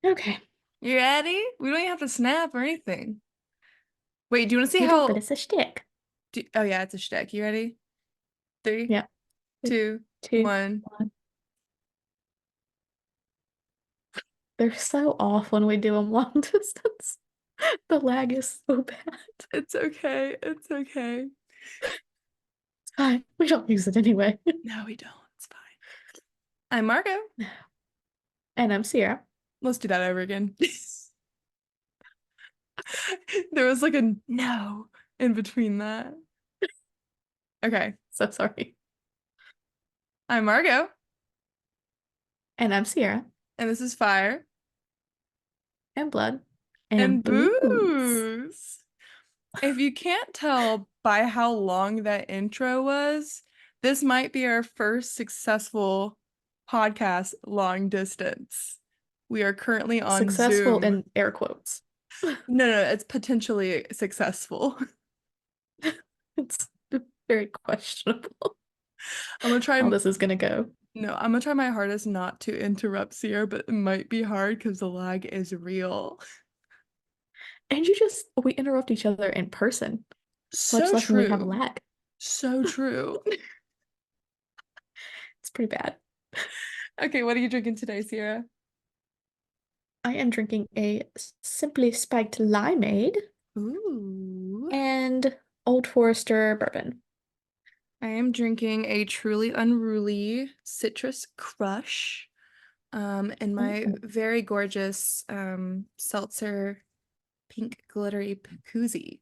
Okay. You ready? We don't even have to snap or anything. Wait, do you want to see We don't, but how? it's a shtick. Oh yeah, it's a shtick. You ready? Three, Yeah. Three, two, two, one. one. They're so off when we do them long distance. The lag is so bad. It's okay. It's okay. It's fine. We don't use it anyway. No, we don't. It's fine. I'm Margo. And I'm Sierra. Let's do that over again. There was like a no in between that. Okay. So sorry. I'm Margo, And I'm Sierra. and this is Fire And blood. And and booze. Booze. If you can't tell by how long that intro was, this might be our first successful podcast long distance. We are currently on Successful Zoom. in air quotes. No, it's potentially successful. It's very questionable I'm gonna how try, this is gonna go. no, I'm gonna try my hardest not to interrupt Sierra, but it might be hard because the lag is real. And we interrupt each other in person, much So less when we have a true. lag. So true. It's pretty bad. Okay, what are you drinking today, Sierra? I am drinking a simply spiked limeade Ooh. and Old Forester bourbon. I am drinking a truly unruly citrus crush, in my Ooh. very gorgeous seltzer pink glittery koozie.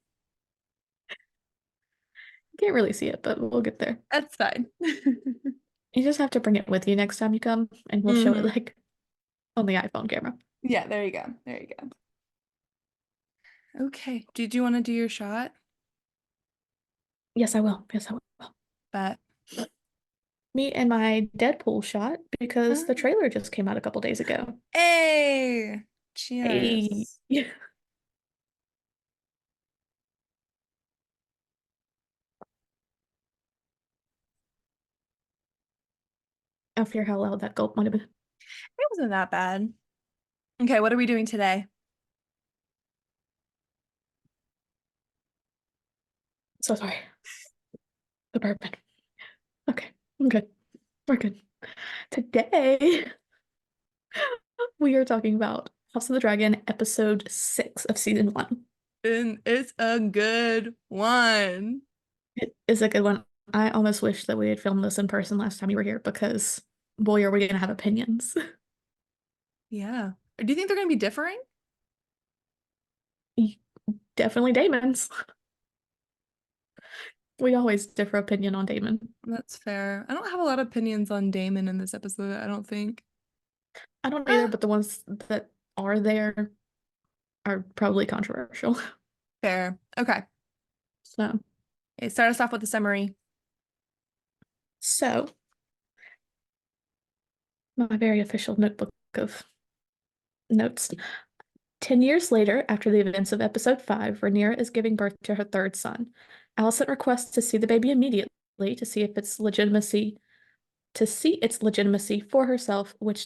Can't really see it, but we'll get there. That's fine. You just have to bring it with you next time you come, and we'll show it Hmm. like on the iPhone camera. Yeah, there you go. There you go. Okay. Did you want to do your shot? Yes, I will. Yes, I will. But Me and my Deadpool shot because the trailer just came out a couple days ago. hey, Hey. cheers. I fear how loud that gulp might have been. It wasn't that bad. Okay, what are we doing today? So sorry. The bourbon. Okay, I'm good. We're good. Today, we are talking about House of the Dragon, episode 6 of season 1. And it's a good one. It is a good one. I almost wish that we had filmed this in person last time you were here because boy, are we gonna have opinions. Yeah. Do you think they're going to be differing? Definitely Damon's. We always differ opinion on Damon. That's fair. I don't have a lot of opinions on Damon in this episode, I don't think. I don't either, Ah, but the ones that are there are probably controversial. fair. Okay. So, Okay, start us off with a summary. so my very official notebook of notes. 10 years later, after the events of episode 5, Rhaenyra is giving birth to her third son. Alicent requests to see the baby immediately to see its legitimacy for herself, which she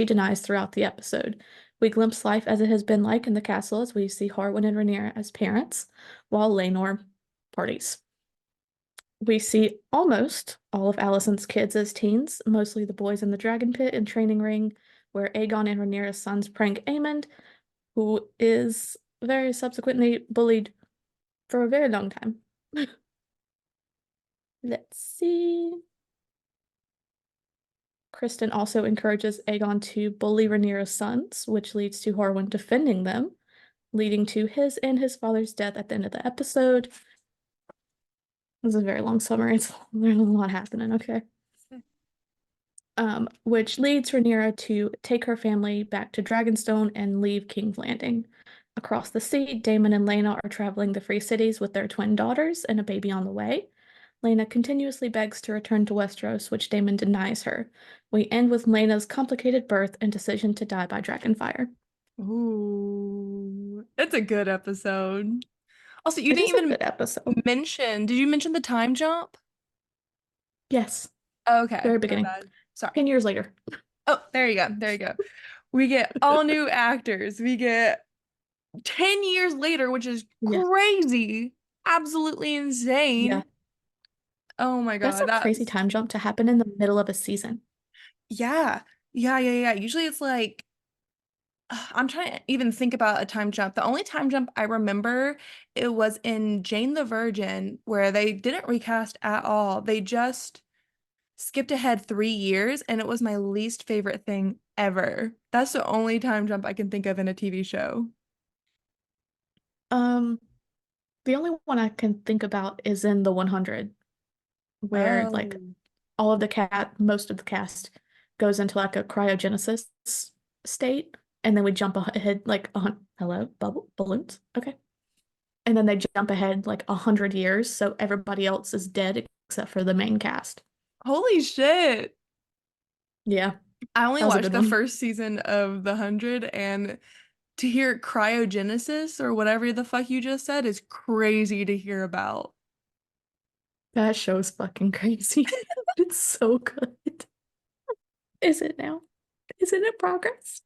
denies throughout the episode. We glimpse life as it has been like in the castle as we see Harwin and Rhaenyra as parents, while Laenor parties. We see almost all of Alicent's kids as teens, mostly the boys in the dragon pit and training ring, where Aegon and Rhaenyra's sons prank Aemond, who is very subsequently bullied for a very long time. Let's see. Kristen also encourages Aegon to bully Rhaenyra's sons, which leads to Harwin defending them, leading to his and his father's death at the end of the episode. This is a very long summary. There's a lot happening, okay. Which leads Rhaenyra to take her family back to Dragonstone and leave King's Landing. Across the sea, Daemon and Laena are traveling the Free Cities with their twin daughters and a baby on the way. Laena continuously begs to return to Westeros, which Daemon denies her. We end with Laena's complicated birth and decision to die by dragonfire. Ooh, it's a good episode. Also, you It didn't is a even good episode. did you mention the time jump? Yes, Oh, okay, very my beginning. bad. Sorry. 10 years later. Oh, there you go. There you go. We get all new actors. We get 10 years later, which is Yeah. crazy. Absolutely Yeah. insane. Oh my That's God. a crazy That's time jump to happen in the middle of a season. yeah. Yeah. Usually it's like I'm trying to even think about a time jump. The only time jump I remember it was in Jane the Virgin where they didn't recast at all. They just skipped ahead 3 years and it was my least favorite thing ever. That's the only time jump I can think of in a TV show. Um, the only one I can think about is in the 100, where like Oh. most of the cast goes into like a cryogenesis state, and then we jump ahead like hello, balloons. Okay. And then they jump ahead like 100 years, so everybody else is dead except for the main cast. Holy shit. Yeah, I only that was a watched good the one. first season of The 100 and to hear cryogenesis or whatever the fuck you just said is crazy to hear about. That show's fucking crazy. It's so good. Is it now? Is it in progress?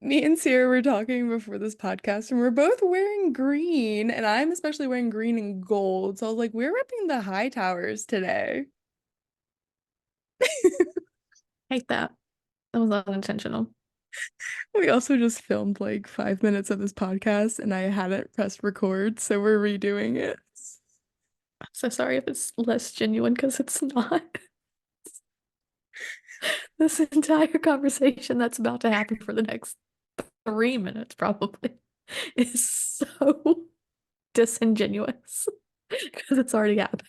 Me and Sierra were talking before this podcast, and we're both wearing green, and I'm especially wearing green and gold. So I was like, we're ripping the high towers today. Hate that. That was unintentional. We also just filmed like 5 minutes of this podcast, and I hadn't pressed record, so we're redoing it. I'm so sorry if it's less genuine because it's not. This entire conversation that's about to happen for the next 3 minutes probably is so disingenuous because it's already happened,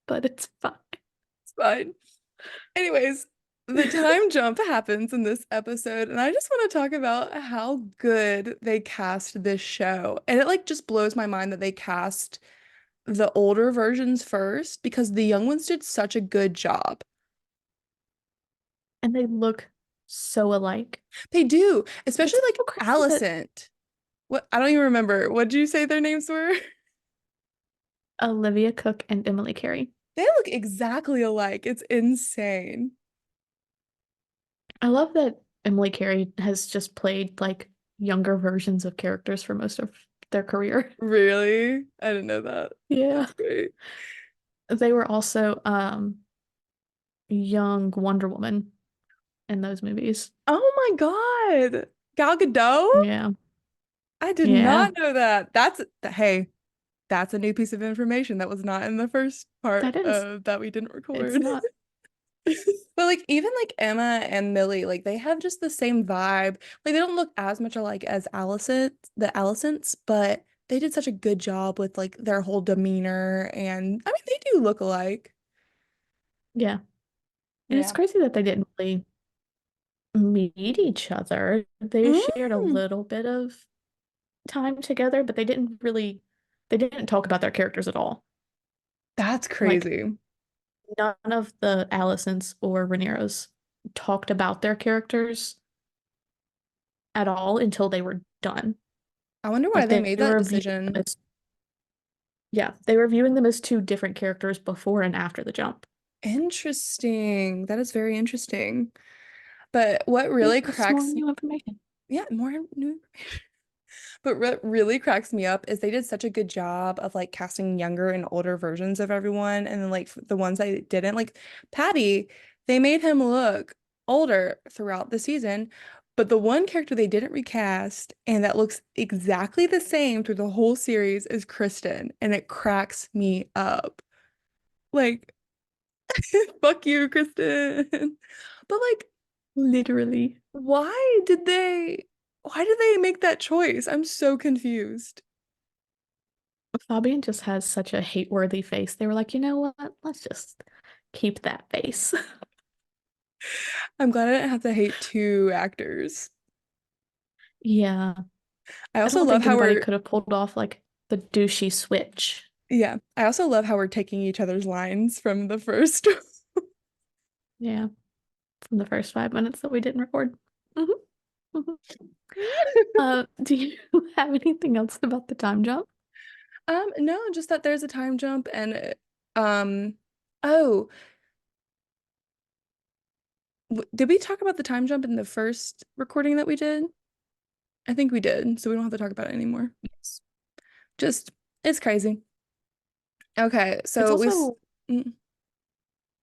but it's fine. It's fine. Anyways, the time jump happens in this episode, and I just want to talk about how good they cast this show. And it like just blows my mind that they cast the older versions first because the young ones did such a good job. And they look so alike. They do, especially It's like so crazy that Allison. What I don't even remember. What did you say their names were? Olivia Cook and Emily Carey. They look exactly alike. It's insane. I love that Emily Carey has just played like younger versions of characters for most of their career. Really? I didn't know that. Yeah. That's great. They were also young Wonder Woman in those movies. Oh my God. Gal Gadot? Yeah. I did Yeah. not know that. Hey, that's a new piece of information that was not in the first part That is. that we didn't It's record. not. But like even like Emma and Millie, like they have just the same vibe. Like they don't look as much alike as the Allisons, but they did such a good job with like their whole demeanor and I mean they do look alike. Yeah. And it's Yeah. crazy that they didn't really meet each other. They shared a Mm, little bit of time together, but they didn't talk about their characters at all. that's Like crazy. none of the Allisons or Rhaenyras talked about their characters at all until they were done. I wonder why Like they made they that were viewing them decision. as, yeah, they were viewing them as two different characters before and after the jump. Interesting. That is very interesting. But what Yeah, really this is more cracks, new information. yeah, more new. But what really cracks me up is they did such a good job of like casting younger and older versions of everyone. And then like the ones I didn't, like Patty, they made him look older throughout the season. But the one character they didn't recast and that looks exactly the same through the whole series is Kristen. And it cracks me up. Like, fuck you, Kristen. But like, Literally. why why did they make that choice? I'm so confused. Fabian just has such a hate-worthy face. They were like, you know what? Let's just keep that face. I'm glad I didn't have to hate two actors. Yeah. I I also don't love think how anybody we're, could have pulled off like the douchey switch. yeah, I also love how we're taking each other's lines from the first. Yeah, from the first 5 minutes that we didn't record. Mhm, mhm. Do you have anything else about the time jump? No, just that there's a time jump and um, oh, Did we talk about the time jump in the first recording that we did? I think we did, so we don't have to talk about it anymore. Yes. Just, it's crazy. Okay, It's so also mm,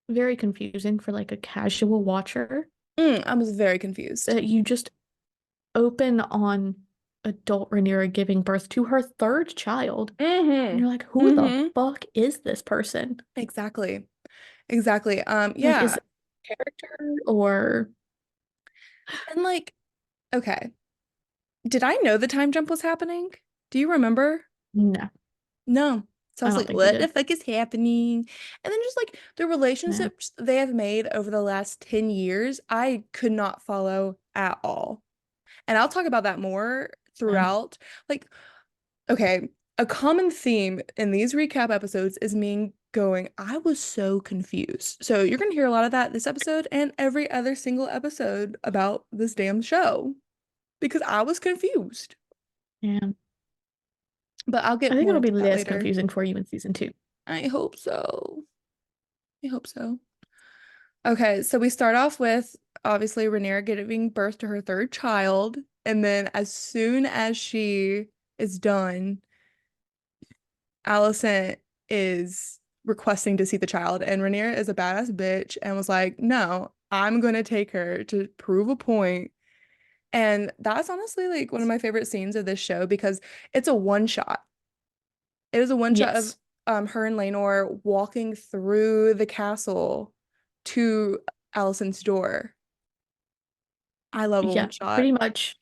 very confusing for like a casual watcher I was very confused. that you just open on adult Rhaenyra giving birth to her third child. And Mm-hmm. you're like, who the Mm-hmm. fuck is this person? Exactly. Exactly. Like, is Yeah. it a character or And like, okay. Did I know the time jump was happening? Do you remember? no? No. So I I was don't like, think you what the did. fuck is happening? And then just like the No. relationships they have made over the last 10 years, I could not follow at all. And I'll talk about that more No. throughout. Like, okay, a common theme in these recap episodes is me going, I was so confused. So you're gonna hear a lot of that this episode and every other single episode about this damn show because I was confused. Yeah. But I'll I get think more it'll be into that less later. confusing for you in season 2. I hope so. I hope so. Okay, so we start off with obviously Rhaenyra giving birth to her third child, and then as soon as she is done, Alicent is requesting to see the child, and Rhaenyra is a badass bitch and was like, "No, I'm gonna take her to prove a point." And that's honestly like one of my favorite scenes of this show because it's a one shot. It is a one shot of Yes. her and Laenor walking through the castle to Alicent's door. I love a one Yeah. shot. Pretty much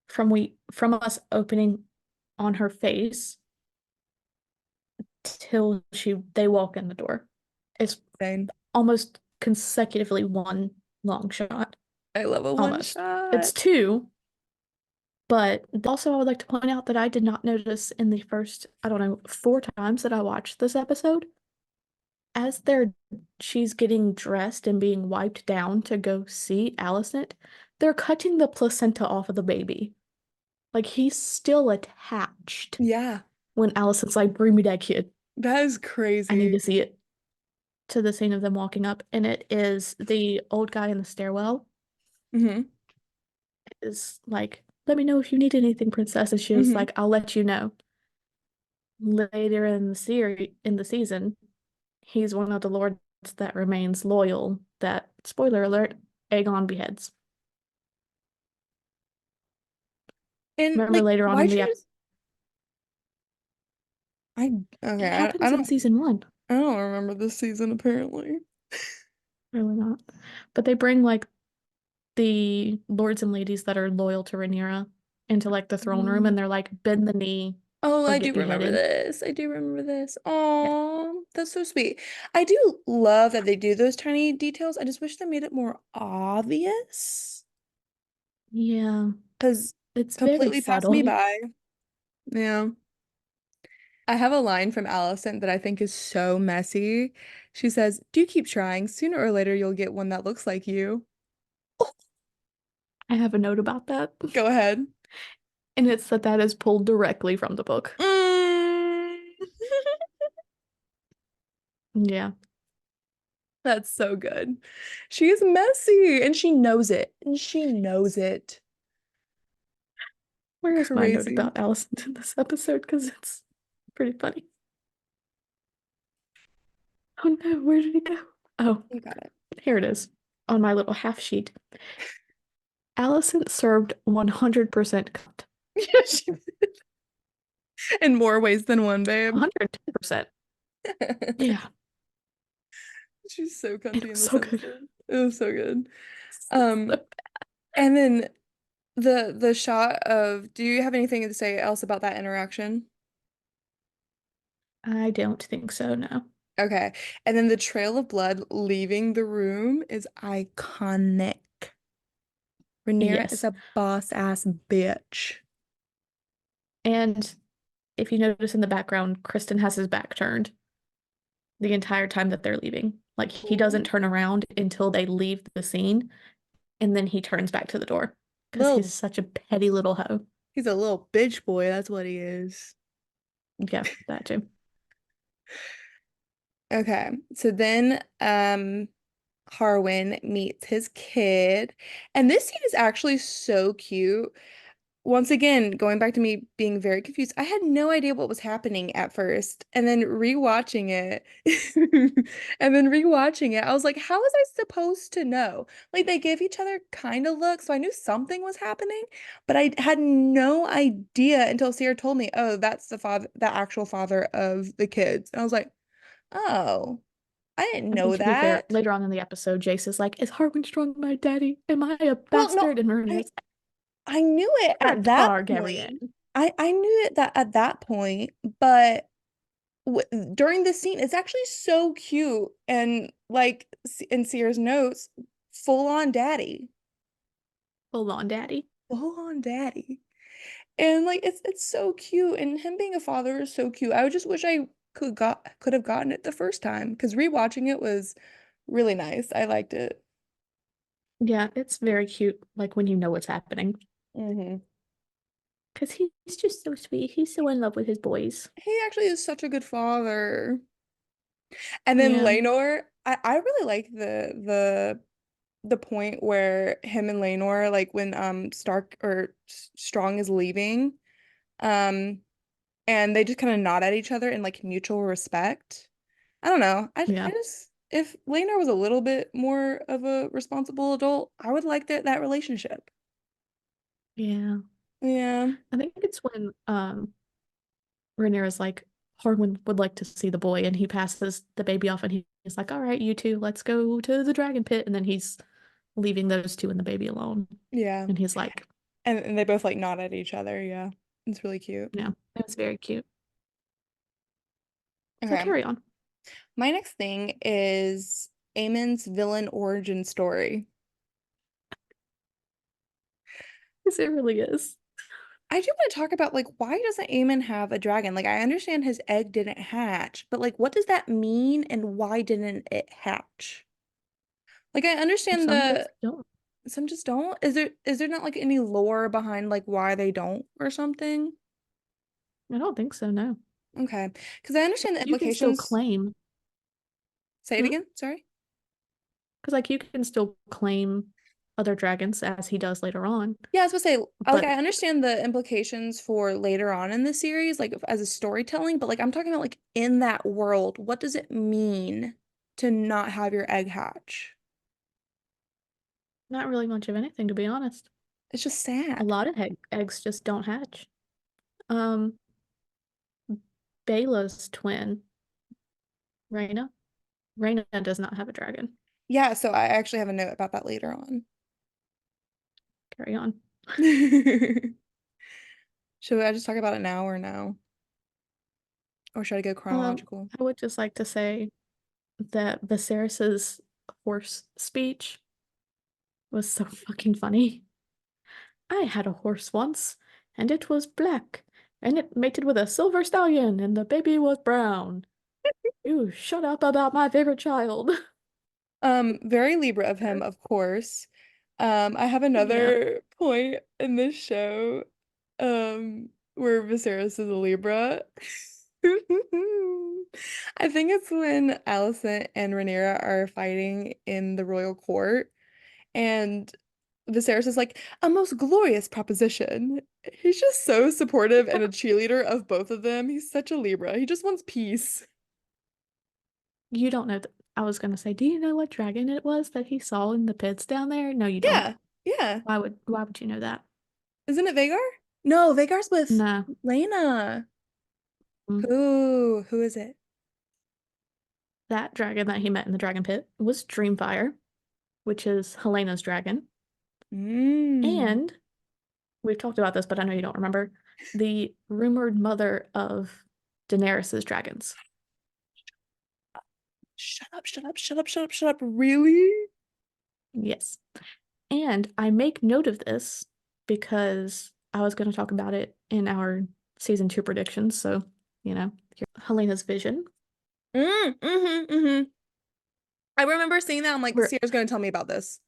from us opening on her face till they walk in the door. It's Insane. almost consecutively one long shot. I love a one Almost. shot. It's two, but also I would like to point out that I did not notice in the first, I don't know, 4 times that I watched this episode, as she's getting dressed and being wiped down to go see Alicent, they're cutting the placenta off of the baby. Like he's still attached Yeah, when Alicent's like, bring me that kid. that is I need crazy. to see it. To the scene of them walking up, and it is the old guy in the stairwell Hmm. is like, let me know if you need anything, princess. And she was Hmm. like, I'll let you know. Later in the season, he's one of the lords that remains loyal that, spoiler alert, Aegon beheads. And Remember like, later on in why'd the you episode, just I okay, it I happens in don't season 1. I don't remember this season apparently. Really not. But they bring like the lords and ladies that are loyal to Rhaenyra into like the throne room, Mm. and they're like, bend the knee Oh, or I do get remember beheaded. this. I do remember this. Yeah. Oh, that's so sweet. I do love that they do those tiny details. I just wish they made it more obvious Yeah. because It's very completely passed me subtle. by. Yeah. I have a line from Allison that I think is so messy. She says, "Do keep trying. Sooner or later, you'll get one that looks like you." I have a note about that. Go ahead. And it's that is pulled directly from the book. Mm. Yeah. That's so good. She is messy and she knows it. And she knows it. Where is my note Crazy. about Allison in this episode? Because it's pretty funny. Oh no, where did he go? Oh, You got it. here it is on my little half sheet. Allison served 100% cut. Yeah, she did. In more ways than one, babe. 110%. Yeah, She's so it cunty was in this so good. episode. It was so good. So- Um, and then the shot of, do you have anything to say else about that interaction? I don't think so, no. Okay. And then the trail of blood leaving the room is iconic. Rhaenyra is Yes. a boss ass bitch. And if you notice in the background, Kristen has his back turned the entire time that they're leaving. Like he doesn't turn around until they leave the scene, and then he turns back to the door because he's Little, such a petty little hoe. he's a little bitch boy, that's what he is. Yeah, that too. Okay. So then Harwin meets his kid. And this scene is actually so cute. Once again, going back to me being very confused, I had no idea what was happening at first. And then rewatching it, I was like, how was I supposed to know? Like they give each other kind of looks, so I knew something was happening, but I had no idea until Sierra told me, oh, that's the actual father of the kids. And I was like, oh, I didn't I mean, know to be fair, that. later on in the episode, Jace is like, "Is Harwin Strong my daddy? Am I a Well, no, bastard?" And I Rhaenyra's like, I knew it "You're a at that point. Targaryen." I knew it that at that point, but w during this scene, it's actually so cute and like in Sierra's notes, full on daddy, Full on daddy. full on daddy, and like it's so cute, and him being a father is so cute. I would just wish I could have gotten it the first time because rewatching it was really nice. I liked it. Yeah, it's very cute, like when you know what's happening. Hmm. Because he's just so sweet. He's so in love with his boys. He actually is such a good father. And then Yeah, Laenor, I really like the point where him and Laenor, like when Stark or Strong is leaving, um, and they just kind of nod at each other in like mutual respect. I don't know. I yeah, just if Laenor was a little bit more of a responsible adult, I would like that relationship. yeah. Yeah. I think it's when Rhaenyra's like, Harwin would like to see the boy, and he passes the baby off, and he's like, "All right, you two, let's go to the dragon pit." And then he's leaving those two and the baby alone. Yeah. And he's like, And they both like nod at each other. Yeah. It's really cute. "Yeah, it was very cute." So Okay. carry on. My next thing is Aemon's villain origin story. Yes, it really is. I do want to talk about like why doesn't Aemon have a dragon? Like I understand his egg didn't hatch, but like what does that mean and why didn't it hatch? Like I understand Some just the don't. some just don't. Is there not like any lore behind like why they don't or something? I don't think so, no. Okay. Because I understand the You can still implications. claim, Say it because again. Sorry. like you can still claim other dragons as he does later on, Yeah, I was gonna say, like, but I understand the implications for later on in the series, like as a storytelling, but like I'm talking about like in that world, what does it mean to not have your egg hatch? not really much of anything, to be honest. It's just A sad. lot of eggs just don't hatch. Um, Bela's twin, Rhaena. Rhaena does not have a dragon. Yeah, so I actually have a note about that later on. Carry on. Should I just talk about it now or no? Or should I go chronological? I would just like to say that Viserys's horse speech was so fucking funny. I had a horse once, and it was black, and it mated with a silver stallion, and the baby was brown. You shut up about my favorite child. Very Libra of him, of course. I have Yeah. another point in this show, where Viserys is a Libra. I think it's when Alicent and Rhaenyra are fighting in the royal court, and Viserys is like, a most glorious proposition. He's just so supportive and a cheerleader of both of them. He's such a Libra. He just wants peace. You don't know I was gonna say, do you know what dragon it was that he saw in the pits down there? No, you don't. Yeah, yeah. Why would you know that? Isn't it Vagar? No, Vagar's with No. Lena. Mm. Who is it? That dragon that he met in the dragon pit was Dreamfire, which is Helena's dragon. Mm. And we've talked about this, but I know you don't remember the rumored mother of Daenerys's dragons. Shut up, shut up, shut up, shut up, shut up. Really? Yes. And I make note of this because I was going to talk about it in our season two predictions. So, Helena's vision. Mm-hmm. I remember seeing that. I'm like, Where, Sierra's gonna tell me about this.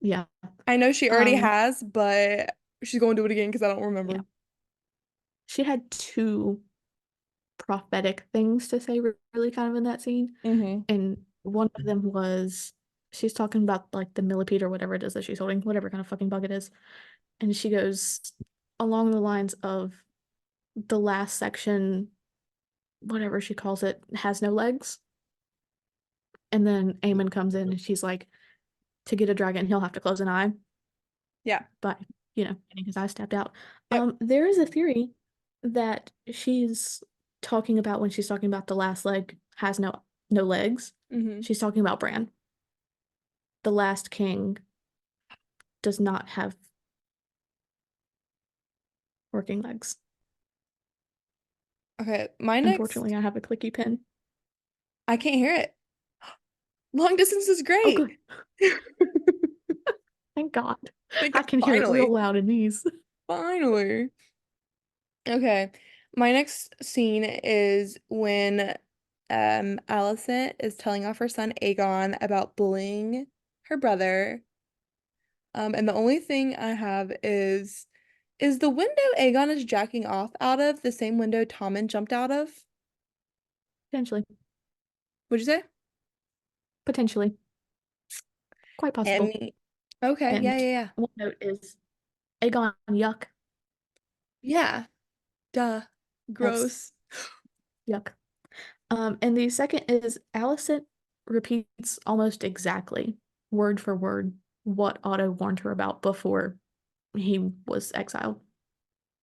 yeah. I know she already Um, has, but she's gonna do it again because I don't yeah. remember. She had two prophetic things to say really kind of in that scene. Mm-hmm. And one of them was she's talking about like the millipede or whatever it is that she's holding, whatever kind of fucking bug it is. And she goes along the lines of the last section, whatever she calls it, has no legs. And then Aemon comes in and she's like, to get a dragon, he'll have to close an eye. Yeah. But, getting his eye stabbed out. Yep. There is a theory that she's talking about when she's talking about the last leg has no legs. Mm-hmm. She's talking about Bran. The last king does not have working legs. Okay, Unfortunately, I have a clicky pen. I can't hear it. Long distance is Oh, great. good. Thank God. Like, I can hear it real finally. loud in these. Finally. Okay. My next scene is when Alicent is telling off her son Aegon about bullying her brother. And the only thing I have is the window Aegon is jacking off out of the same window Tommen jumped out of? Potentially. What'd you say? Potentially. Quite possible. Okay, yeah, And yeah, yeah. one note is Aegon, yuck. Yeah. Duh. That's Gross. yuck. And the second is Alicent repeats almost exactly, word for word, what Otto warned her about before he was exiled.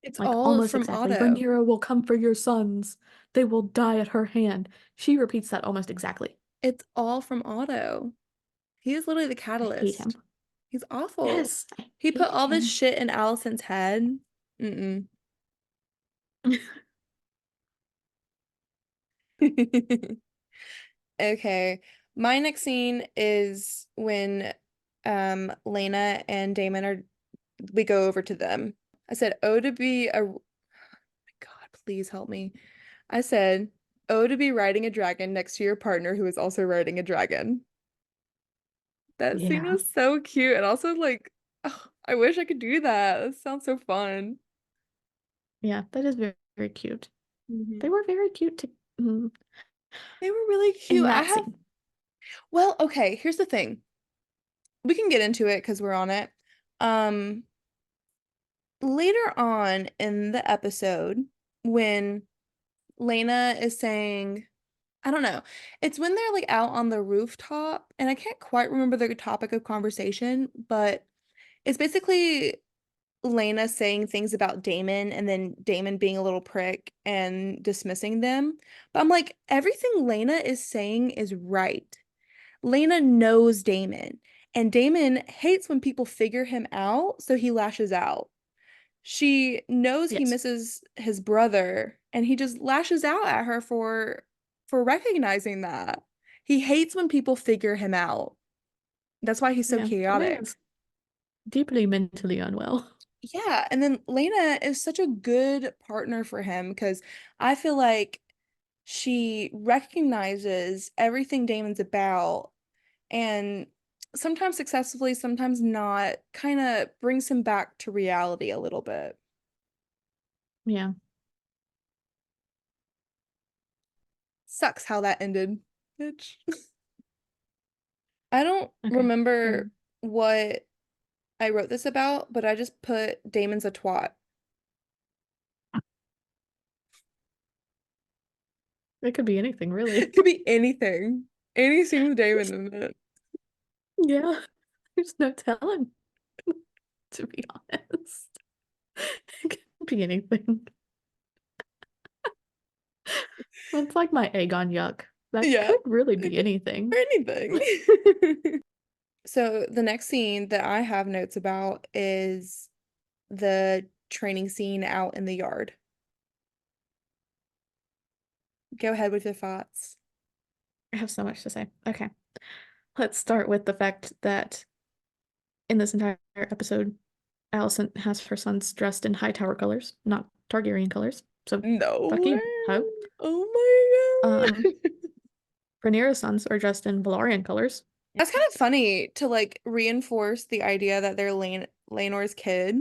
It's Like all almost from exactly. Otto. Rhaenyra will come for your sons. They will die at her hand. She repeats that almost exactly. It's all from Otto. He is literally the I hate him. catalyst. He's awful. Yes, I He put hate all this him. shit in Allison's head. Mm-mm. Okay. My next scene is when Lena and Damon we go over to them. I said, oh, to be a, oh my God, please help me. I said, oh, to be riding a dragon next to your partner who is also riding a dragon. That scene Yeah, was so cute. And also, like, oh, I wish I could do that. That sounds so fun. yeah, that is very, very cute. They Mhm. were very cute They were really in cute. that scene. Well, okay, here's the thing. We can get into it because we're on it. Um, Later on in the episode, when Lena is saying, I don't know, it's when they're like out on the rooftop, and I can't quite remember the topic of conversation, but it's basically Lena saying things about Damon and then Damon being a little prick and dismissing them. But I'm like, everything Lena is saying is right. Lena knows Damon, and Damon hates when people figure him out, so he lashes out. She knows he Yes, misses his brother, and he just lashes out at her for recognizing that. He hates when people figure him out. That's why he's so yeah, chaotic. Lena's deeply mentally unwell. Yeah, and then Lena is such a good partner for him because I feel like she recognizes everything Damon's about and sometimes successfully, sometimes not, kind of brings him back to reality a little bit. Yeah, Sucks how that ended, bitch. I don't okay. remember what I wrote this about, but I just put Damon's a twat. It could be anything, really. It could be anything. Any scene with Damon in it. Yeah, there's no telling, to be honest. It could be anything. It's like my egg on yuck. That Yeah, could really it be could anything. or anything. So the next scene that I have notes about is the training scene out in the yard. Go ahead with your thoughts. I have so much to say. Okay, let's start with the fact that in this entire episode, Alicent has her sons dressed in Hightower colors, not Targaryen colors. So No fuck you, way. ho. Oh my Um, God. Rhaenyra's sons are dressed in Velaryon colors. That's kind of funny to like reinforce the idea that they're Laenor's kid.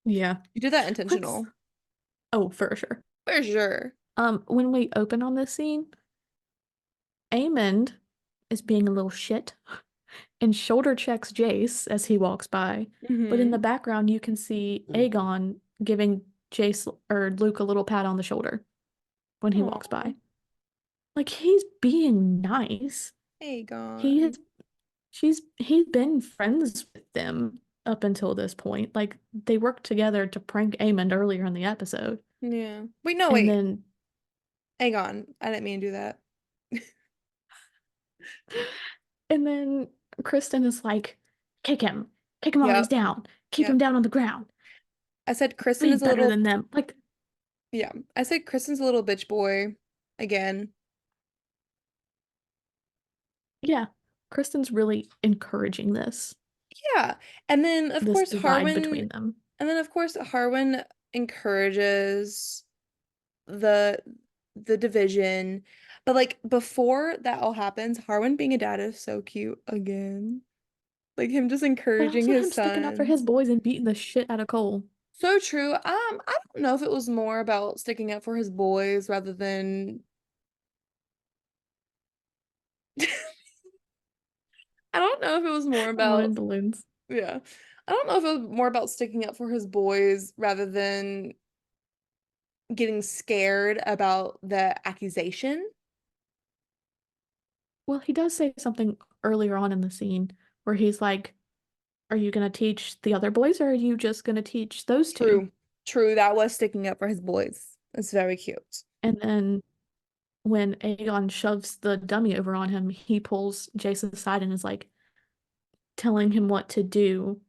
Yeah, You did that let's. intentional. Oh, for sure. For sure. When we open on this scene, Aemond is being a little shit. and shoulder checks Jace as he walks by. But in the Mm-hmm. background, you can see Aegon giving Jace or Luke a little pat on the shoulder when he walks Aw, by. Like he's being nice. He Aegon. is he's been friends with them up until this point. Like they worked together to prank Aemond earlier in the episode. Yeah. Wait, no, And wait. then Aegon. I didn't mean to do that. and then Kristen is like, kick him. Kick him while he's Yep. down. Keep him Yep. down on the ground. I said Kristen Be is a better little, than them. Like, yeah. I said Kristen's a little bitch boy again. yeah. Kristen's really encouraging Yeah. And then of this course divide Harwin, between them. and then of course Harwin encourages the the division. But like before that all happens, Harwin being a dad is so cute again. Like him just But encouraging also him his sticking up for his sons. boys and beating the shit out of Cole. So true. I don't know if it was more about sticking up for his boys rather than I don't know if it was more I'm about running balloons. yeah. I don't know if it was more about sticking up for his boys rather than getting scared about the accusation. Well, he does say something earlier on in the scene where he's like, are you going to teach the other boys or are you just going to teach those two? True. True, that was sticking up for his boys. It's very cute. And then when Aegon shoves the dummy over on him, he pulls Jason aside and is like telling him what to do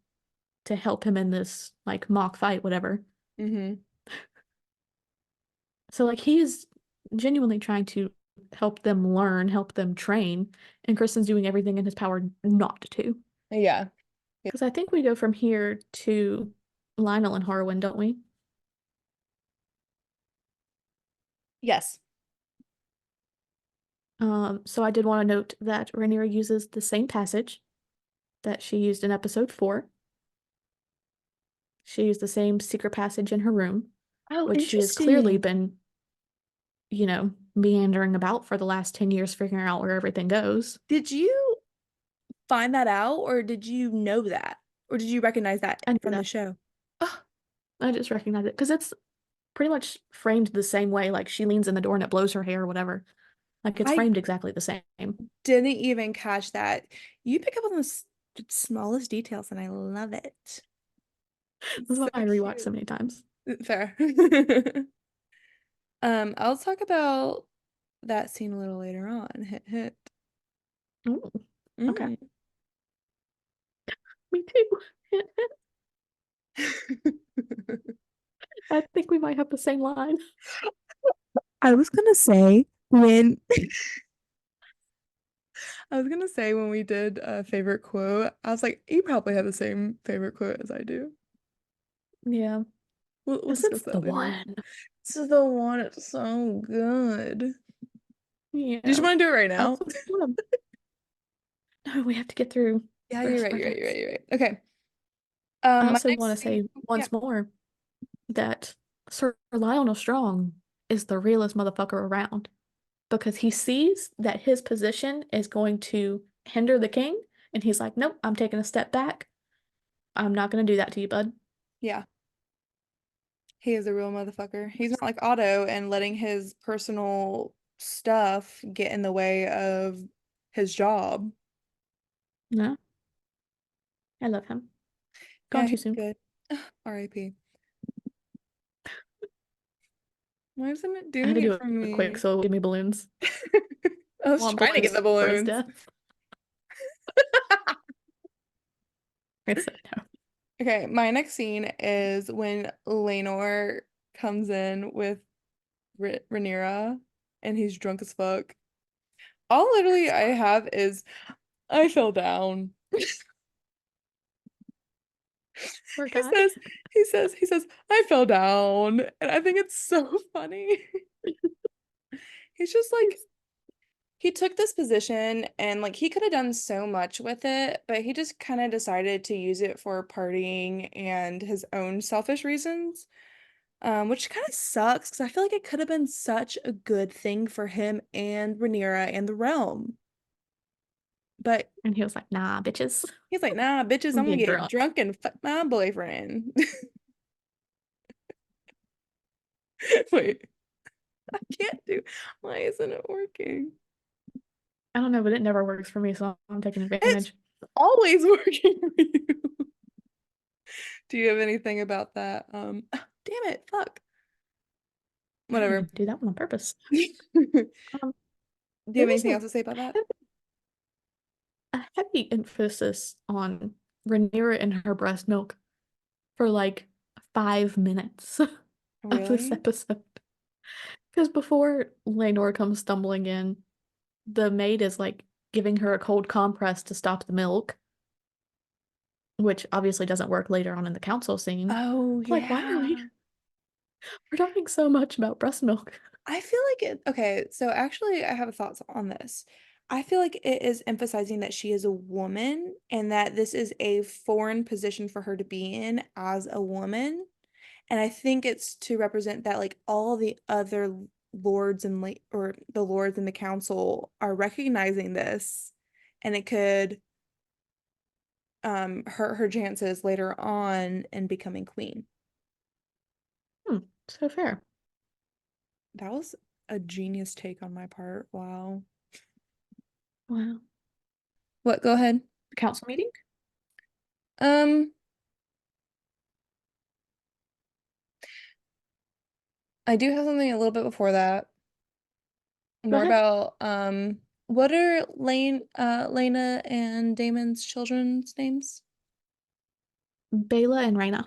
to help him in this like mock fight, whatever. Mm-hmm. So like he is genuinely trying to help them learn, help them train, and Kristen's doing everything in his power not to. Yeah. Yeah. Because I think we go from here to Lionel and Harwin, don't we? Yes. So I did want to note that Rhaenyra uses the same passage that she used in episode 4. She used the same secret passage in her room, Oh, which she has clearly interesting. been, meandering about for the last 10 years, figuring out where everything goes. Did you find that out or did you know that? Or did you recognize that I knew from the that. show? Oh, I just recognize it because it's pretty much framed the same way. Like she leans in the door and it blows her hair or whatever. Like it's I framed exactly the same. didn't even catch that. You pick up on the smallest details and I love it. This is It's why so I rewatch so cute. many times. Fair. I'll talk about that scene a little later on. Hit hit. Ooh, okay. Mm. Me too. I think we might have the same line. I was gonna say when I was gonna say when we did a favorite quote, I was like, you probably have the same favorite quote as I do. Yeah. We'll This is discuss the that later. one. This is the one. It's so good. Did you Yeah. want to do it right I now? also wanna... No, we have to get through Yeah, the you're rest of right. our You're right. You're right. deaths. You're right. Okay. I My also want to next scene. say Yeah. once more that Sir Lionel Strong is the realest motherfucker around because he sees that his position is going to hinder the king, and he's like, nope, I'm taking a step back. I'm not going to do that to you, bud. Yeah. He is a real motherfucker. He's not like Otto and letting his personal stuff get in the way of his job. No, I love him. Yeah, Gone too he's soon. good. R.I.P. Why isn't it I had doing to it do for it quick, me? so it'll give me balloons. I I was want trying to get the balloons for his balloons. death. I said no. Okay, my next scene is when Laenor comes in with Rhaenyra and he's drunk as fuck. All literally I have is I fell down. Poor He guy. says, he says, I fell down. And I think it's so funny. He's just like, he took this position and like he could have done so much with it, but he just kind of decided to use it for partying and his own selfish reasons. Which kind of sucks because I feel like it could have been such a good thing for him and Rhaenyra and the realm. But And he was like, nah, bitches. he's like, nah, bitches, I'm I'm gonna being get drunk. drunk and fuck my boyfriend. Wait, I can't do. Why isn't it working? I don't know, but it never works for me, so I'm taking It's advantage. always working for you. Do you have anything about that? Damn it, fuck. I didn't Whatever. even do that one on purpose. Do Um, you there have was anything else to say about that? a heavy emphasis on Rhaenyra and her breast milk for like 5 minutes of this Really? episode. Because before Laenor comes stumbling in, the maid is like giving her a cold compress to stop the milk, which obviously doesn't work later on in the council scene. Oh, But like, why are yeah. we're talking so much about breast milk? I feel like it, okay, so actually I have thoughts on this. I feel like it is emphasizing that she is a woman and that this is a foreign position for her to be in as a woman. And I think it's to represent that like all the other lords and like or the lords in the council are recognizing this and it could hurt her chances later on in becoming queen. So fair. That was a genius take on my part. Wow. Wow. What? Go ahead. Council meeting? Um, I do have something a little bit before that. Go More ahead. about what are Lena and Damon's children's names? Bela and Raina.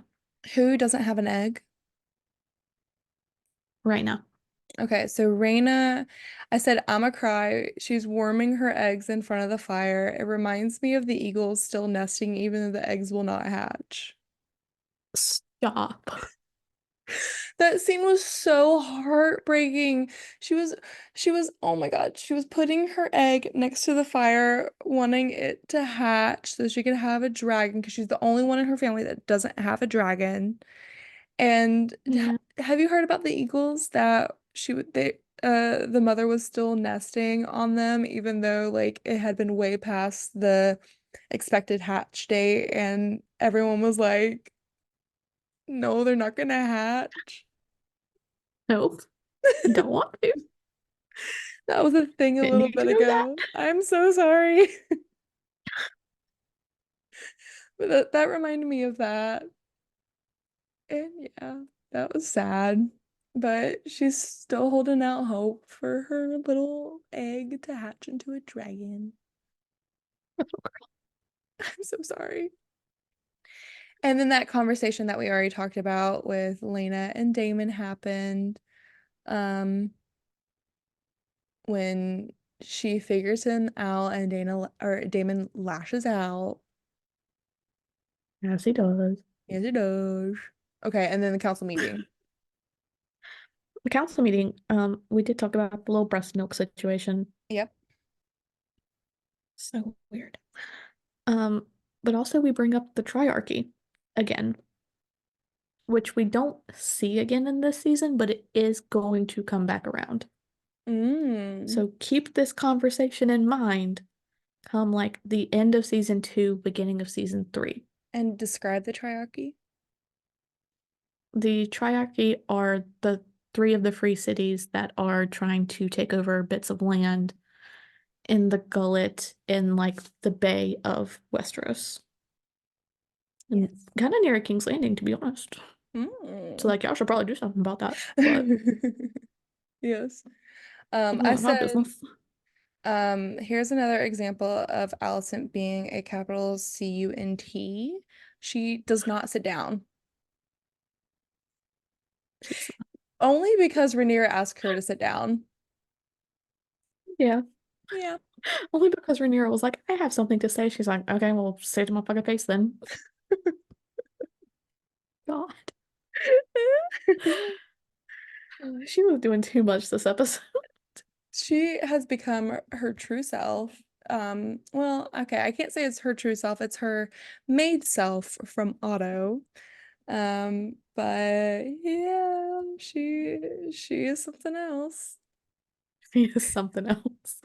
Who doesn't have an egg? Raina. Okay, so Raina, I said I'ma cry. She's warming her eggs in front of the fire. It reminds me of the eagles still nesting even though the eggs will not hatch. Stop. That scene was so heartbreaking. She was oh my God, she was putting her egg next to the fire, wanting it to hatch so she could have a dragon because she's the only one in her family that doesn't have a dragon. And Yeah. have you heard about the eagles that the mother was still nesting on them even though like it had been way past the expected hatch date and everyone was like, no, they're not gonna hatch. Nope. Don't want to. That was a thing a Didn't little need bit to know that. ago. I'm so sorry. But that reminded me of that. And yeah, that was sad. But she's still holding out hope for her little egg to hatch into a dragon. I'm so sorry. And then that conversation that we already talked about with Lena and Damon happened. When she figures him out and Damon lashes out. Yes, he does. Yes, it does. Okay, and then the council meeting. The council meeting, we did talk about the little breast milk situation. Yep. So weird. Um, but also we bring up the triarchy again, which we don't see again in this season, but it is going to come back around. Mm. So keep this conversation in mind come like the end of season 2, beginning of season 3. And describe the triarchy. The triarchy are the three of the free cities that are trying to take over bits of land in the gullet in like the Bay of Westeros. And Yes. kind of near King's Landing, to be honest. So Mm. like y'all should probably do something about that. But Yes. I not my said, business. here's another example of Alicent being a capital CUNT. She does not sit down. She's Only because Rhaenyra asked her to sit down. yeah. Yeah. Only because Rhaenyra was like, I have something to say. She's like, okay, well, say it to my fucking face then. God. She was doing too much this episode. She has become her true self. Well, okay, I can't say it's her true self, it's her maid self from Otto. But yeah, she is something else. She is something else.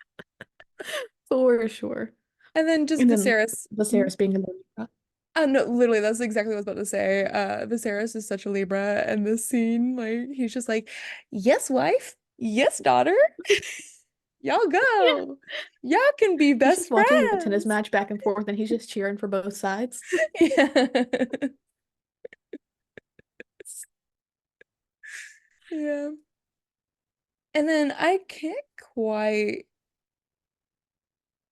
For sure. And then just And then Viserys. Viserys being a Libra. No, literally, that's exactly what I was about to say. Viserys is such a Libra, and this scene, like, he's just like, yes, wife, yes, daughter. Y'all Yeah. go. Y'all can be He's just best watching the tennis friends. match back and forth, and he's just cheering for both sides. Yeah. Yeah. And then I can't quite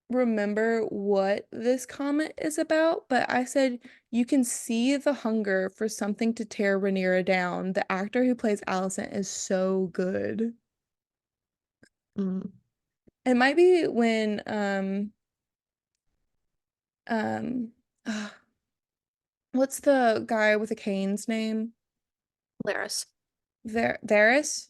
remember what this comment is about, but I said you can see the hunger for something to tear Rhaenyra down. The actor who plays Alicent is so good. Mm. It might be when uh, what's the guy with the cane's name? Laris. Varys?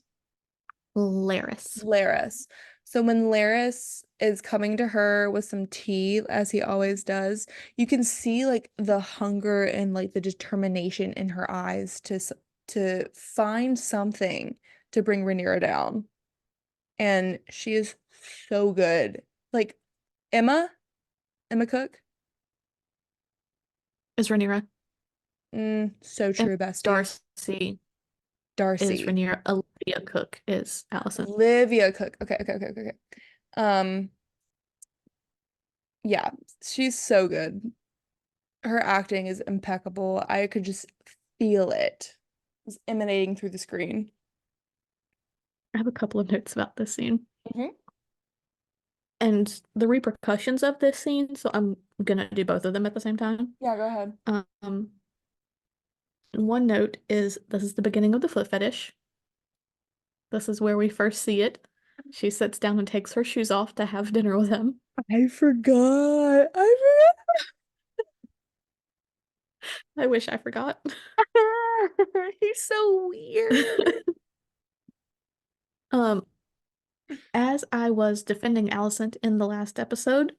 Laris. Laris. So when Laris is coming to her with some tea, as he always does, you can see like the hunger and like the determination in her eyes to find something to bring Rhaenyra down. And she is so good. Like Emma Cook. Is Rhaenyra. So And true, bestie. Darcy is Darcy. Rhaenyra. Olivia Cook is Alicent. Olivia Cook. Okay. Um, yeah, she's so good. Her acting is impeccable. I could just feel it. It's emanating through the screen. I have a couple of notes about this scene Hmm. and the repercussions of this scene, so I'm gonna do both of them at the same time. Yeah, go ahead. Um, one note is this is the beginning of the foot fetish. This is where we first see it. She sits down and takes her shoes off to have dinner with him. I forgot. I I wish I forgot. forgot. He's so weird. Um, as I was defending Alicent in the last episode,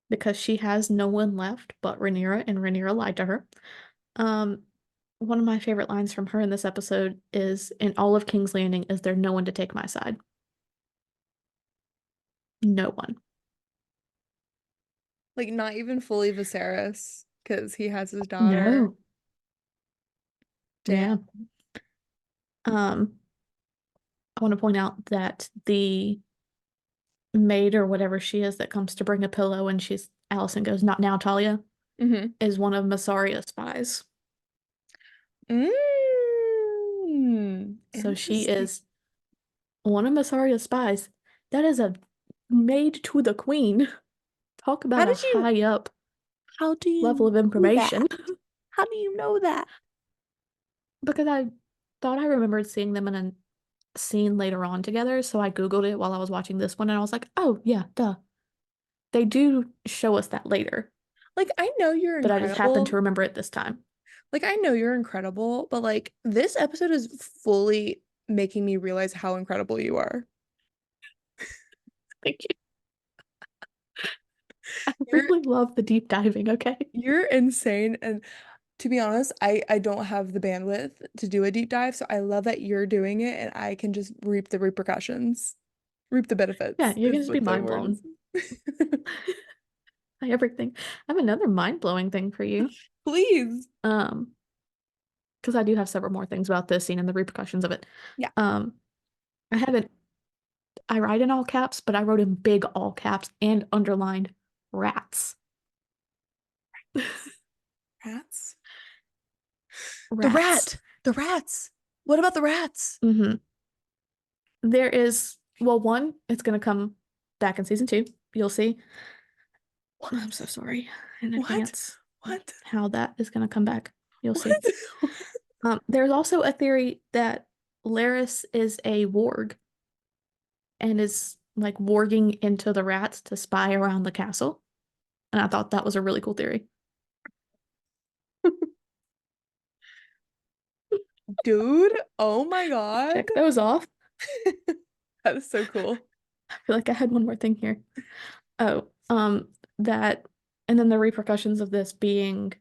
because she has no one left but Rhaenyra, and Rhaenyra lied to her. Um, one of my favorite lines from her in this episode is, "In all of King's Landing, is there no one to take my side?" No one. Like not even fully Viserys, because he has his daughter. No. Damn. Yeah. Um, I want to point out that the maid or whatever she is that comes to bring a pillow and Alicent goes, "Not now, Talia," Mm-hmm. is one of Massaria's spies. So she Interesting. is one of Massaria's spies. That is a maid to the queen. Talk How about a did you high up how do level you of know information. that? How do you know that? Because I thought I remembered seeing them in a scene later on together, so I Googled it while I was watching this one and I was like, oh yeah, duh. They do show us that later, Like I know you're but I just happened to incredible. remember it this time. Like I know you're incredible, but like this episode is fully making me realize how incredible you are. Thank you. I You're really love the deep diving, okay? you're insane, and to be honest, I don't have the bandwidth to do a deep dive, so I love that you're doing it and I can just reap the repercussions. Reap the Yeah, benefits you can is just be what the mind word blown is. by everything. I have another mind-blowing thing for you. Please. Um, because I do have several more things about this scene and the repercussions of it. Yeah. Um, I haven't I write in all caps, but I wrote in big all caps and underlined rats. Rats. The Rats. rat. The rats. What about the rats? Hmm. There is, well, one, it's gonna come back in season 2. You'll see. I'm so sorry in What? advance What? how that is gonna come back. You'll see. What? There's also a theory that Laris is a warg and is like warging into the rats to spy around the castle. And I thought that was a really cool theory. Dude, oh my God. Check those off. That is so cool. I feel like I had one more thing here. Oh, that, and then the repercussions of this being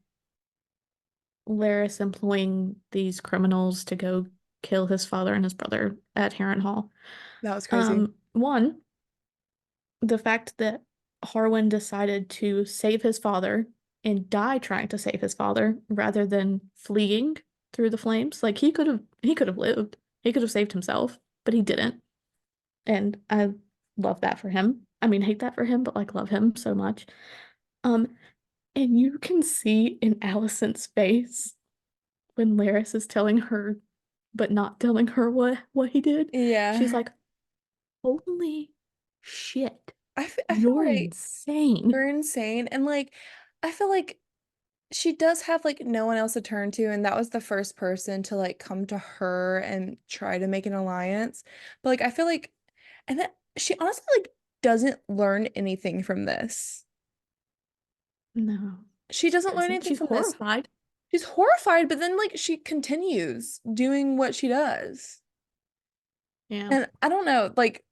Laris employing these criminals to go kill his father and his brother at Harrenhal. That was crazy. One, the fact that Harwin decided to save his father and die trying to save his father rather than fleeing through the flames. Like he could have lived. He could have saved himself, but he didn't. And I love that for him. I mean, hate that for him, but like love him so much. Um, and you can see in Allison's face when Laris is telling her, but not telling her what he did. She's Yeah. like, "Holy shit, I feel you're like insane." you're insane. And like, I feel like she does have like no one else to turn to, and that was the first person to like come to her and try to make an alliance. But like, I feel like, and that she honestly like doesn't learn anything from this. No, She she doesn't learn doesn't. anything She's from this. horrified. She's horrified, but then like she continues doing what she does. Yeah. And I don't know, like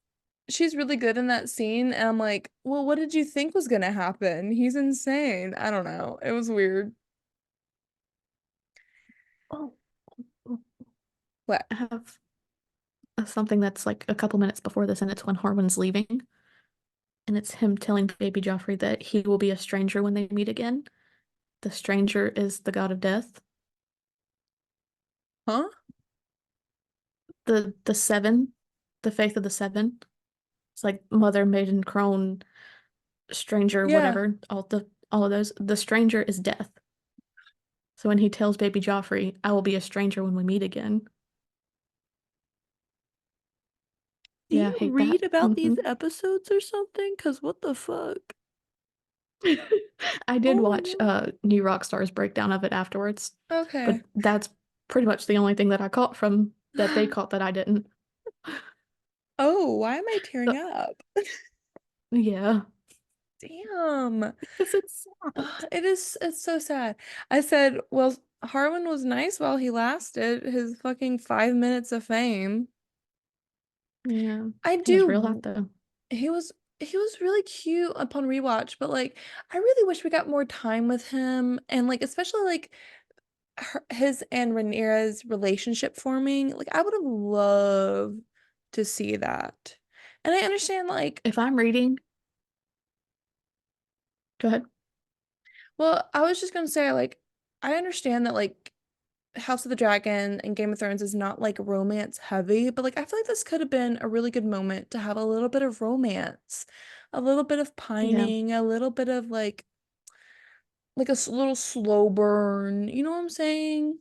she's really good in that scene, and I'm like, well, what did you think was gonna happen? He's insane. I don't know. It was weird. Oh, oh, What? I have something that's like a couple minutes before this, and it's when Harwin's leaving, and it's him telling baby Joffrey that he will be a stranger when they meet again. The stranger is the god of death. Huh? The seven, the faith of the seven. It's like mother, maiden, crone, stranger, Yeah. whatever. All of those. The stranger is death. So when he tells baby Joffrey, "I will be a stranger when we meet again." Do Yeah, you I hate that. read about these Hmm. episodes or something? Because what the fuck? I did Oh my watch God. New Rockstar's breakdown of it afterwards, but Okay. that's pretty much the only thing that I caught from that they caught that I didn't. Oh, why am I tearing So, up? yeah, Damn. because it's sad. Ugh, it's so sad. I said, well, Harwin was nice while he lasted, his fucking 5 minutes of fame. Yeah, I it was real hot do. though. He was he was really cute upon rewatch, but like I really wish we got more time with him, and like especially like his and Rhaenyra's relationship forming. Like I would have loved to see that. And I understand like, If I'm reading, go ahead. well, I was just gonna say like I understand that like House of the Dragon and Game of Thrones is not like romance heavy, but like I feel like this could have been a really good moment to have a little bit of romance, a little bit of Yeah, pining, a little bit of like a little slow burn. You know what I'm saying?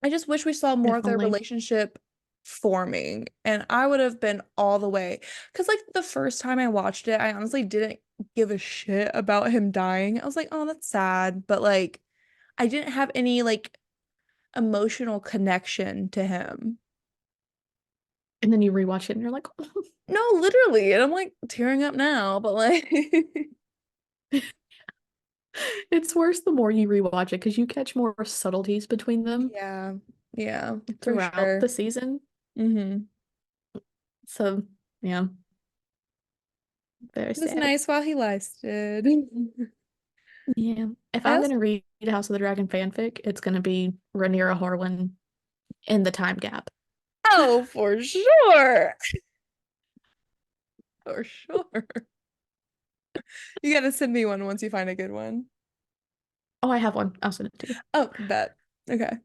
I just wish we saw more of their definitely. relationship forming, and I would have been all the way. Because like the first time I watched it, I honestly didn't give a shit about him dying. I was like, oh, that's sad, but like I didn't have any like emotional connection to him. And then you rewatch it and you're like, No, literally. And I'm like tearing up now, but like it's worse the more you rewatch it because you catch more subtleties between them yeah, yeah, for throughout the sure. season. Mm-hmm. So, yeah, very It was sad. nice while he lasted. Yeah. If I I'm also gonna read House of the Dragon fanfic, it's gonna be Rhaenyra Harwin in the time gap. Oh, for sure. For sure. You gotta send me one once you find a good one. Oh, I have one. I'll send it to you. Oh, bet. Okay.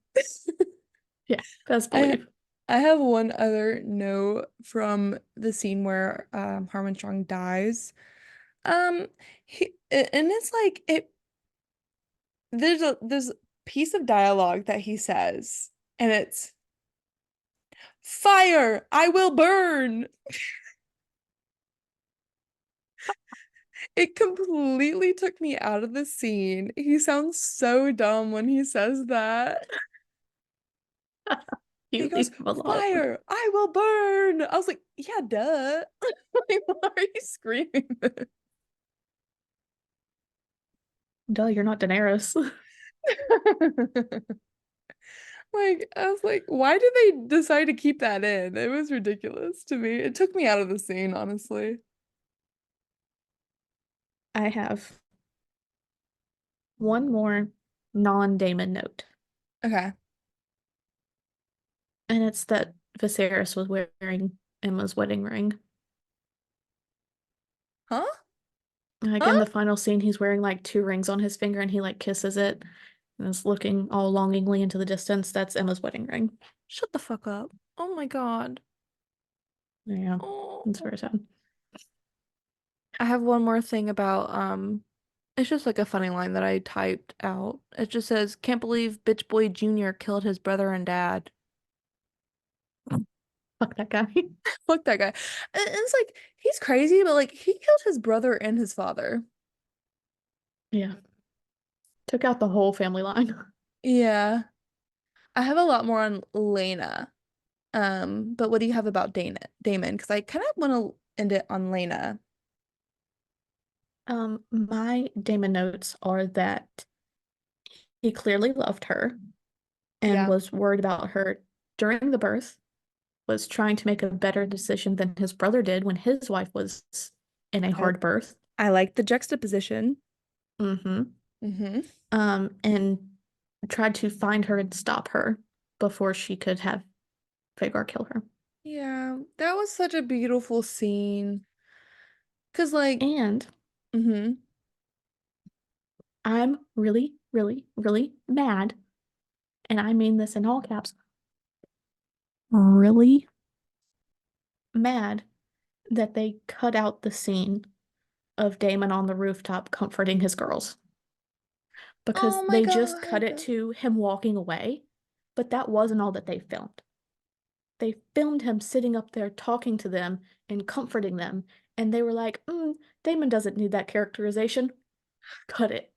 Yeah, best I believe. I have one other note from the scene where Harmon Strong dies. Um and it's like it there's a piece of dialogue that he says, and it's fire, I will burn. It completely took me out of the scene. He sounds so dumb when he says that. He You goes, leave him alone. fire, I will burn. I was like, yeah, duh. Like, why are you screaming this? Duh, you're not Daenerys. Like, I was like, why did they decide to keep that in? It was ridiculous to me. It took me out of the scene, honestly. I have one more non-Damon note, Okay. and it's that Viserys was wearing Emma's wedding ring. Huh? Like in Huh? the final scene, he's wearing like two rings on his finger and he like kisses it and is looking all longingly into the distance. That's Emma's wedding ring. Shut the fuck up. Oh my God. Yeah, it's Oh. very sad. I have one more thing about it's just like a funny line that I typed out. It just says, "Can't believe Bitch Boy Jr. killed his brother and dad." Fuck that guy. Fuck that guy. And it's like he's crazy, but like he killed his brother and his father. Yeah, took out the whole family line. Yeah. I have a lot more on Lena. But what do you have about Damon? Because I kind of want to end it on Lena. My Damon notes are that he clearly loved her and Yeah. was worried about her during the birth, was trying to make a better decision than his brother did when his wife was in a I hard birth. I like the juxtaposition. Mm-hmm. Mm-hmm. And tried to find her and stop her before she could have Vagar kill her. Yeah, that was such a beautiful scene. Cause like, And mm-hmm. I'm really, really, really mad, and I mean this in all caps, really mad that they cut out the scene of Damon on the rooftop comforting his girls because Oh my they just cut God. it to him walking away, but that wasn't all that they filmed. They filmed him sitting up there talking to them and comforting them, and they were like, Damon doesn't need that characterization. Cut it.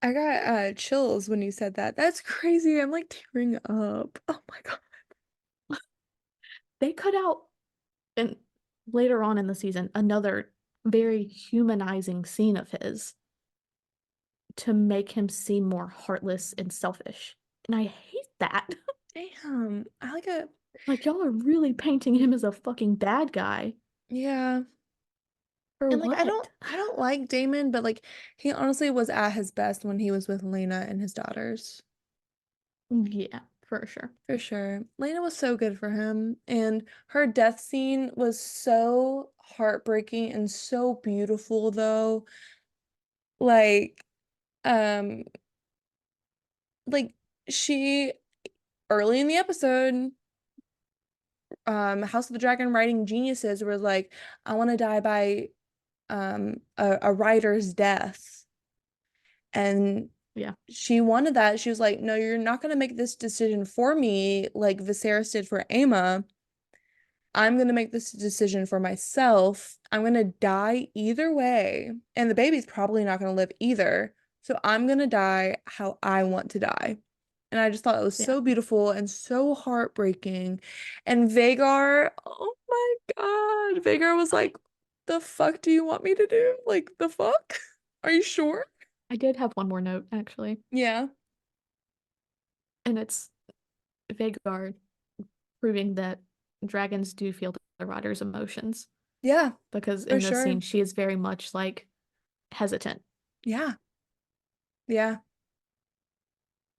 I got chills when you said that. That's crazy. I'm like tearing up. Oh my God. They cut out, and later on in the season, another very humanizing scene of his to make him seem more heartless and selfish. And I hate that. Damn. I like it. Like, y'all are really painting him as a fucking bad guy. Yeah. For And like what? I don't like Damon, but like he honestly was at his best when he was with Lena and his daughters. Yeah, for sure. For sure. Lena was so good for him. And her death scene was so heartbreaking and so beautiful though. Like, um, like she early in the episode, House of the Dragon writing geniuses were like, I want to die by a writer's death. And Yeah, she wanted that. She was like, no, you're not gonna make this decision for me like Viserys did for Aemma. I'm going to make this decision for myself. I'm going to die either way. And the baby's probably not going to live either. So I'm going to die how I want to die. And I just thought it was yeah. so beautiful and so heartbreaking. And Vagar, oh my God. Vagar was like, the fuck do you want me to do? Like, the fuck? Are you sure? I did have one more note, actually, Yeah. and it's Vhagar proving that dragons do feel the rider's emotions. Yeah, Because for in this sure. scene, she is very much like hesitant. Yeah. Yeah.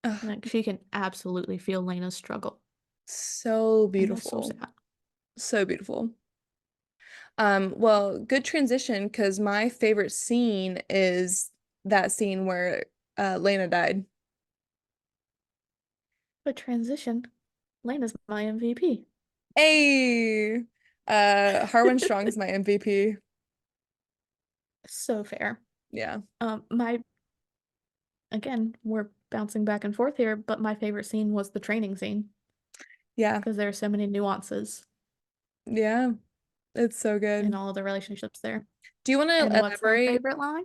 Ugh, Like she can absolutely feel Lena's struggle. so And that's so beautiful. sad. So beautiful. Well, good transition because my favorite scene is that scene where Lena died. But transition, Lena's my MVP. Hey, Harwin Strong's my MVP. So fair. Yeah, My again, we're bouncing back and forth here, but my favorite scene was the training scene yeah, because there are so many nuances yeah. It's so in good. all of the relationships there. Do you want to And what's my elaborate? favorite line?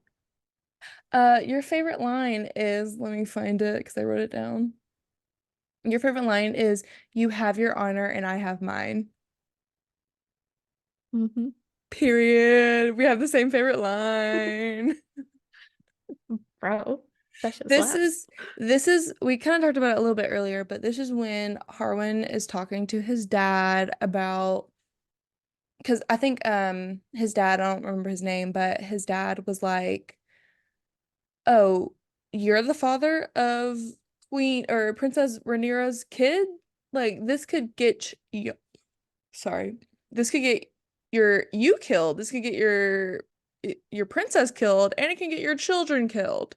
Your favorite line is, let me find it because I wrote it down. Your favorite line is, "You have your honor and I have mine." Mm-hmm. Period. We have the same favorite line. Bro, that shit This slaps. is this is we kind of talked about it a little bit earlier, but this is when Harwin is talking to his dad about because I think his dad, I don't remember his name, but his dad was like, "Oh, you're the father of Queen or Princess Rhaenyra's kid? Like this could get you sorry. This could get you killed. This could get your your princess killed and it can get your children killed.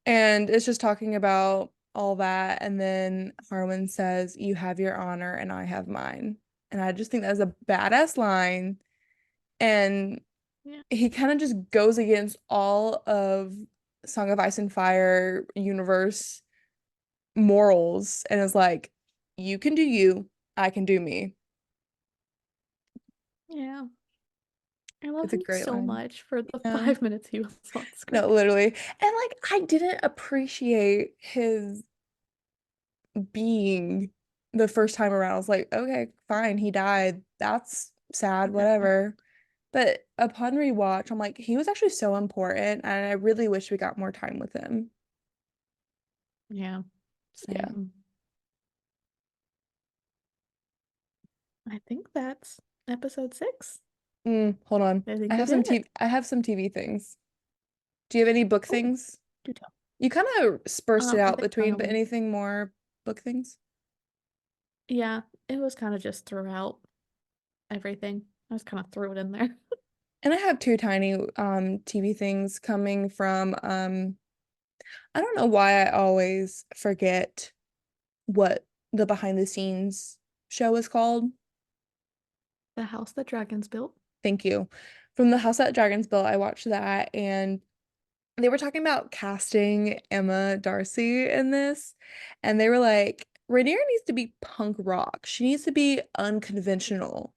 And it's just talking about all that. And then Harwin says, "You have your honor and I have mine." And I just think that's a badass line. And Yeah. he kind of just goes against all of Song of Ice and Fire universe morals and is like, you can do you, I can do me. Yeah. I love It's a him great so line. much for the Yeah. 5 minutes he was on screen. No, literally. And like I didn't appreciate his being the first time around. I was like, okay, fine, he died. That's sad, Yeah. whatever. But upon rewatch, I'm like, he was actually so important, and I really wish we got more time with him. Yeah. Yeah. Same. I think that's episode 6. Hold on. I I think we have some did TV it. I have some TV things. Do you have any book Oh, things? do tell. You kind of sparsed it I out think between, but anything more book things? yeah, it was kind of just throughout everything. I just kind of threw it in there. And I have two tiny TV things coming from I don't know why I always forget what the behind the scenes show is called. The house that dragons built. Thank you. From the House That Dragons Built, I watched that and they were talking about casting Emma Darcy in this. And they were like, Rhaenyra needs to be punk rock. She needs to be unconventional.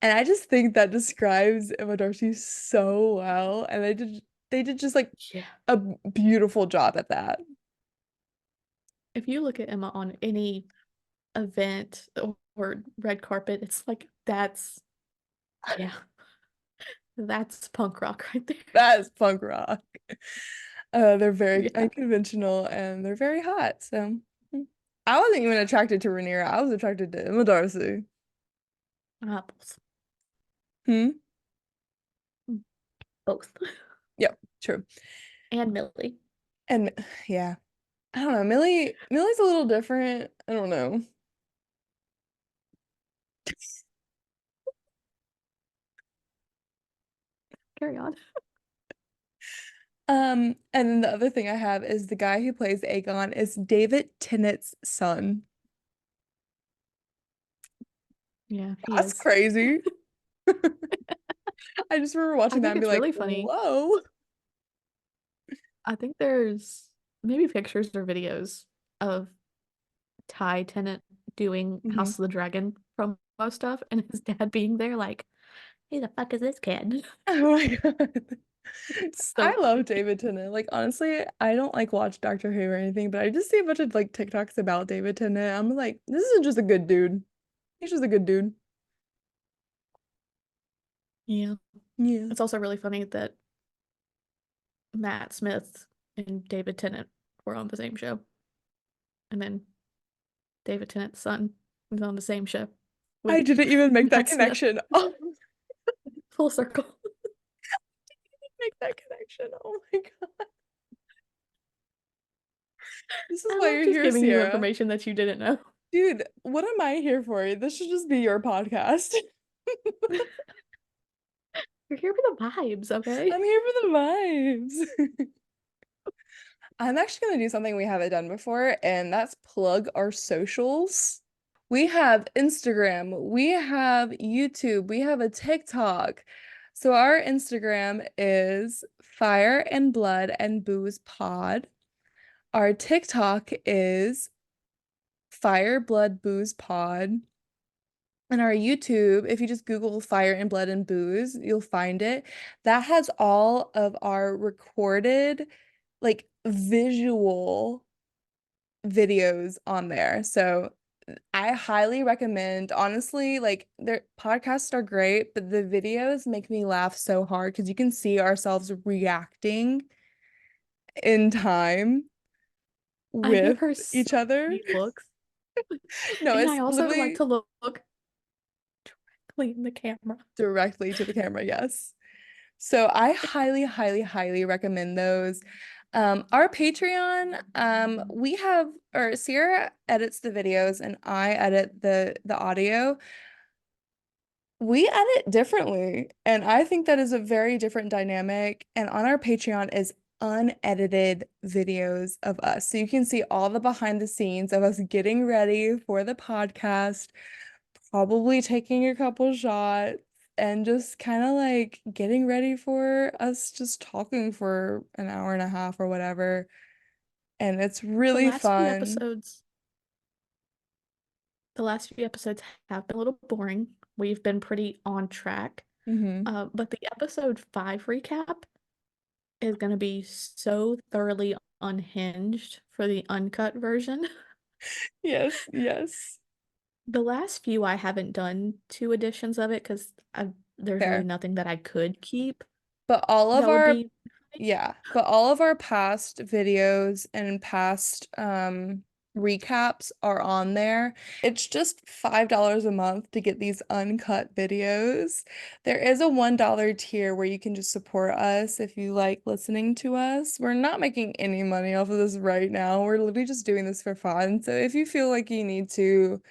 And I just think that describes Emma Darcy so well. And they did just like Yeah. a beautiful job at that. If you look at Emma on any event or red carpet, it's like yeah, that's punk rock right there. That is punk rock. They're very Yeah. unconventional and they're very hot. So I wasn't even attracted to Rhaenyra. I was attracted to Emma Darcy. Apples. Hmm. Both. Yep, true. And Millie. And yeah, I don't know. Millie's a little different. I don't know. Carry on. And then the other thing I have is the guy who plays Aegon is David Tennant's son. Yeah, he That's is. crazy. I just remember I watching that think and be it's like, really funny. whoa. I think there's maybe pictures or videos of Ty Tennant doing Mhm. House of the Dragon promo stuff and his dad being there like, who the fuck is this kid? Oh my God. So I love funny. David Tennant. Like honestly, I don't like watch Doctor Who or anything, but I just see a bunch of like TikToks about David Tennant. I'm like, this is just a good dude. He's just a good dude. Yeah. Yeah. It's also really funny that Matt Smith and David Tennant were on the same show. And then David Tennant's son was on the same show I with didn't even make that Matt Smith. connection. Oh, Full circle. make that connection. Oh my God. This is I why love you're just here, giving you Sierra. information that you didn't know. Dude, what am I here for? This should just be your podcast. You're here for the vibes, okay? I'm here for the vibes. I'm actually going to do something we haven't done before, and that's plug our socials. We have Instagram, we have YouTube, we have a TikTok. So our Instagram is Fire and Blood and Booze Pod. Our TikTok is Fire Blood Booze Pod. And our YouTube, if you just Google Fire and Blood and Booze, you'll find it. That has all of our recorded, like visual videos on there. So I highly recommend, honestly, like their podcasts are great, but the videos make me laugh so hard because you can see ourselves reacting in time I give with her so each other. many looks. No, And I it's also like literally to look directly in the camera. directly to the camera, yes. So I highly, highly, highly recommend those. Our Patreon, we have, or Sierra edits the videos and I edit the audio. we edit differently, and I think that is a very different dynamic. And on our Patreon is unedited videos of us. So you can see all the behind the scenes of us getting ready for the podcast, probably taking a couple shots, and just kind of like getting ready for us just talking for an hour and a half or whatever. And it's The really last few fun. episodes, the last few episodes have been a little boring. We've been pretty on track. Hmm. But the episode 5 recap is going to be so thoroughly unhinged for the uncut version. Yes, yes. The last few I haven't done two editions of it because there's really Fair. nothing that I could keep But all of that would our be Yeah, but all of our past videos and past recaps are on there. It's just $5 a month to get these uncut videos. There is a $1 tier where you can just support us if you like listening to us. We're not making any money off of this right now. We're literally just doing this for fun. So if you feel like you need to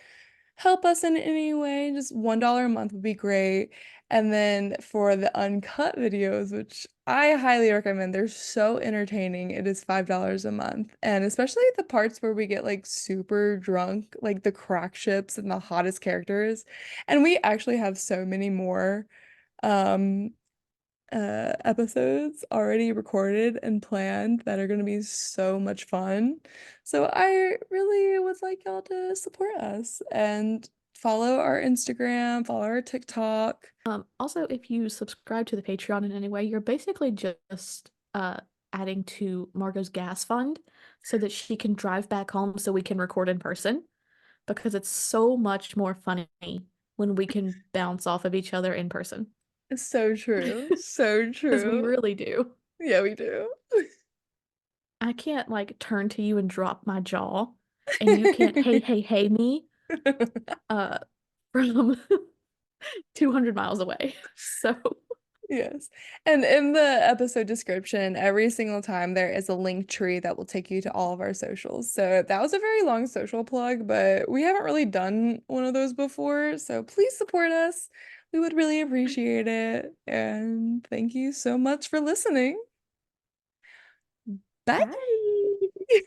help us in any way, just $1 a month would be great. And then for the uncut videos, which I highly recommend, they're so entertaining. It is $5 a month. And especially the parts where we get like super drunk, like the crack ships and the hottest characters. And we actually have so many more um episodes already recorded and planned that are going to be so much fun. So I really would like y'all to support us and follow our Instagram, follow our TikTok. Also, if you subscribe to the Patreon in any way, you're basically just adding to Margot's gas fund so that she can drive back home so we can record in person because it's so much more funny when we can bounce off of each other in person. It's so true. So Because we true. really do. Yeah, we do. I can't like turn to you and drop my jaw, and you can't hey me uh from 200 miles away. So Yes. And in the episode description, every single time there is a link tree that will take you to all of our socials. So that was a very long social plug, but we haven't really done one of those before. So please support us. We would really appreciate it. And thank you so much for listening. Bye. bye.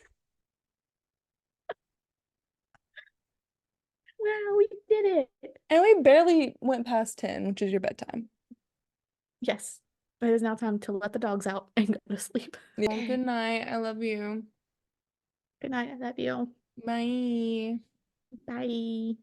Wow, we did it. And we barely went past 10, which is your bedtime. Yes. It is now time to let the dogs out and go to sleep. Well, good night. I love you. Good night. I love you. Bye. Bye.